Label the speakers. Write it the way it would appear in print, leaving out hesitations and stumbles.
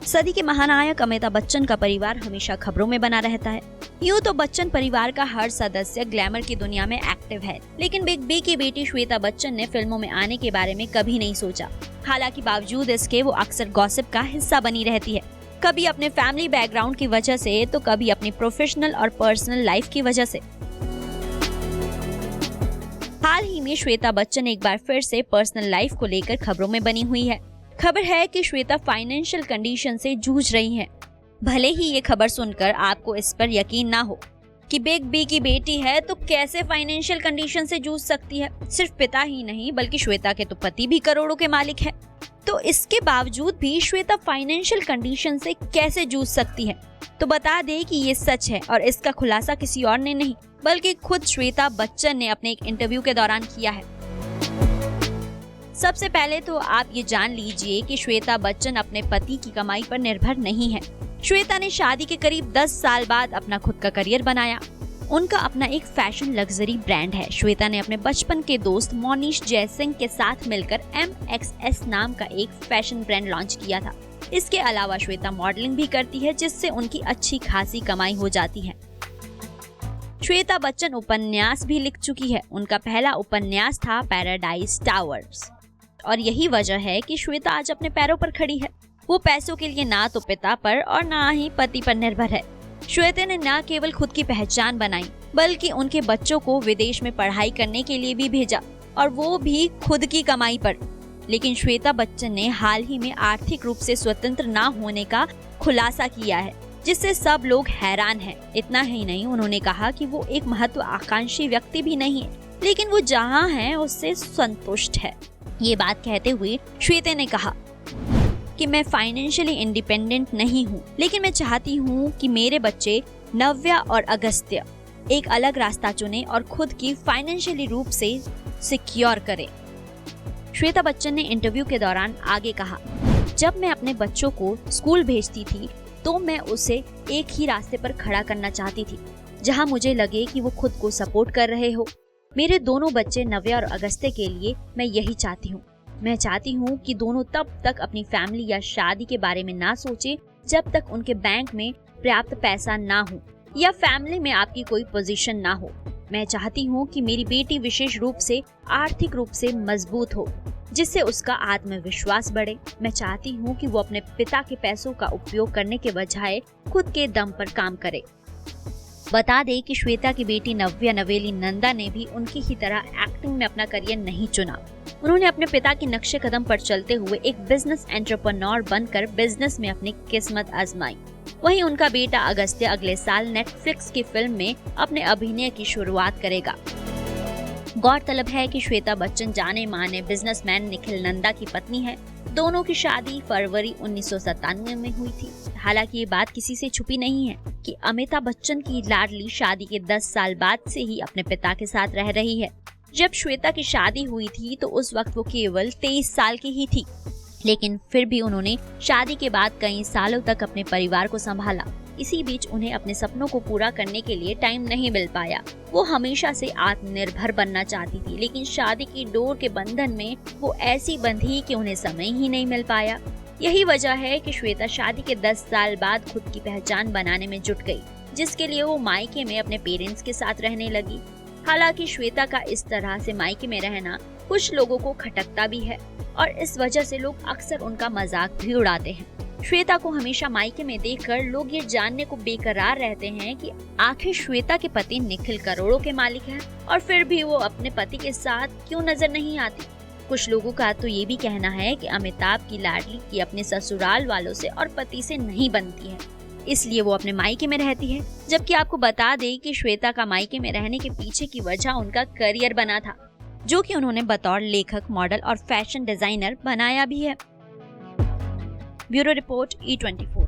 Speaker 1: सदी के महानायक अमिताभ बच्चन का परिवार हमेशा खबरों में बना रहता है। यूँ तो बच्चन परिवार का हर सदस्य ग्लैमर की दुनिया में एक्टिव है, लेकिन बिग बी की बेटी श्वेता बच्चन ने फिल्मों में आने के बारे में कभी नहीं सोचा। हालांकि बावजूद इसके वो अक्सर गॉसिप का हिस्सा बनी रहती है, कभी अपने फैमिली बैकग्राउंड की वजह से तो कभी अपनी प्रोफेशनल और पर्सनल लाइफ की वजह से। हाल ही में श्वेता बच्चन एक बार फिर से पर्सनल लाइफ को लेकर खबरों में बनी हुई है। खबर है कि श्वेता फाइनेंशियल कंडीशन से जूझ रही हैं। भले ही ये खबर सुनकर आपको इस पर यकीन ना हो कि बिग बी की बेटी है तो कैसे फाइनेंशियल कंडीशन से जूझ सकती है। सिर्फ पिता ही नहीं बल्कि श्वेता के तो पति भी करोड़ों के मालिक है। तो इसके बावजूद भी श्वेता फाइनेंशियल कंडीशन से कैसे जूझ सकती है? तो बता दें कि ये सच है और इसका खुलासा किसी और ने नहीं बल्कि खुद श्वेता बच्चन ने अपने एक इंटरव्यू के दौरान किया है। सबसे पहले तो आप ये जान लीजिए कि श्वेता बच्चन अपने पति की कमाई पर निर्भर नहीं है। श्वेता ने शादी के करीब 10 साल बाद अपना खुद का करियर बनाया। उनका अपना एक फैशन लग्जरी ब्रांड है। श्वेता ने अपने बचपन के दोस्त मोनीश जयसिंह के साथ मिलकर MXS नाम का एक फैशन ब्रांड लॉन्च किया था। इसके अलावा श्वेता मॉडलिंग भी करती है, जिससे उनकी अच्छी खासी कमाई हो जाती है। श्वेता बच्चन उपन्यास भी लिख चुकी है। उनका पहला उपन्यास था पैराडाइज टावर्स और यही वजह है कि श्वेता आज अपने पैरों पर खड़ी है। वो पैसों के लिए ना तो पिता पर और ना ही पति पर निर्भर है। श्वेता ने न केवल खुद की पहचान बनाई बल्कि उनके बच्चों को विदेश में पढ़ाई करने के लिए भी भेजा, और वो भी खुद की कमाई पर। लेकिन श्वेता बच्चन ने हाल ही में आर्थिक रूप से स्वतंत्र ना होने का खुलासा किया है, जिससे सब लोग हैरान हैं। इतना ही नहीं, उन्होंने कहा कि वो एक महत्वाकांक्षी व्यक्ति भी नहीं है, लेकिन वो जहाँ है उससे संतुष्ट है। ये बात कहते हुए श्वेता ने कहा कि मैं फाइनेंशियली इंडिपेंडेंट नहीं हूँ, लेकिन मैं चाहती हूँ कि मेरे बच्चे नव्या और अगस्त्य एक अलग रास्ता चुने और खुद की फाइनेंशियली रूप से सिक्योर करें। श्वेता बच्चन ने इंटरव्यू के दौरान आगे कहा, जब मैं अपने बच्चों को स्कूल भेजती थी तो मैं उसे एक ही रास्ते पर खड़ा करना चाहती थी, जहाँ मुझे लगे कि वो खुद को सपोर्ट कर रहे हो। मेरे दोनों बच्चे नव्या और अगस्त्य के लिए मैं यही चाहती हूँ। मैं चाहती हूँ कि दोनों तब तक अपनी फैमिली या शादी के बारे में ना सोचे जब तक उनके बैंक में पर्याप्त पैसा ना हो या फैमिली में आपकी कोई पोजीशन ना हो। मैं चाहती हूँ कि मेरी बेटी विशेष रूप से आर्थिक रूप से मजबूत हो, जिससे उसका आत्मविश्वास बढ़े। मैं चाहती हूँ कि वो अपने पिता के पैसों का उपयोग करने के बजाय खुद के दम पर काम करे। बता दें कि श्वेता की बेटी नव्या नवेली नंदा ने भी उनकी ही तरह एक्टिंग में अपना करियर नहीं चुना। उन्होंने अपने पिता के नक्शे कदम पर चलते हुए एक बिजनेस एंटरप्रेन्योर बनकर बिजनेस में अपनी किस्मत आजमाई। वहीं उनका बेटा अगस्त्य अगले साल नेटफ्लिक्स की फिल्म में अपने अभिनय की शुरुआत करेगा। गौरतलब है कि श्वेता बच्चन जाने माने बिजनेसमैन निखिल नंदा की पत्नी है। दोनों की शादी फरवरी 1997 में हुई थी। हालांकि ये बात किसी से छुपी नहीं है कि अमिताभ बच्चन की लाडली शादी के 10 साल बाद से ही अपने पिता के साथ रह रही है। जब श्वेता की शादी हुई थी तो उस वक्त वो केवल 23 साल की ही थी, लेकिन फिर भी उन्होंने शादी के बाद कई सालों तक अपने परिवार को संभाला। इसी बीच उन्हें अपने सपनों को पूरा करने के लिए टाइम नहीं मिल पाया। वो हमेशा से आत्मनिर्भर बनना चाहती थी, लेकिन शादी की डोर के बंधन में वो ऐसी बंधी कि उन्हें समय ही नहीं मिल पाया। यही वजह है कि श्वेता शादी के 10 साल बाद खुद की पहचान बनाने में जुट गई, जिसके लिए वो मायके में अपने पेरेंट्स के साथ रहने लगी। हालांकि श्वेता का इस तरह से मायके में रहना कुछ लोगों को खटकता भी है और इस वजह से लोग अक्सर उनका मजाक भी उड़ाते हैं। श्वेता को हमेशा मायके में देखकर लोग ये जानने को बेकरार रहते हैं कि आखिर श्वेता के पति निखिल करोड़ों के मालिक हैं और फिर भी वो अपने पति के साथ क्यों नजर नहीं आती। कुछ लोगों का तो ये भी कहना है कि अमिताभ की लाडली की अपने ससुराल वालों से और पति से नहीं बनती है, इसलिए वो अपने मायके में रहती है। जबकि आपको बता दें कि श्वेता का मायके में रहने के पीछे की वजह उनका करियर बना था, जो कि उन्होंने बतौर लेखक, मॉडल और फैशन डिजाइनर बनाया भी है। Bureau report E24।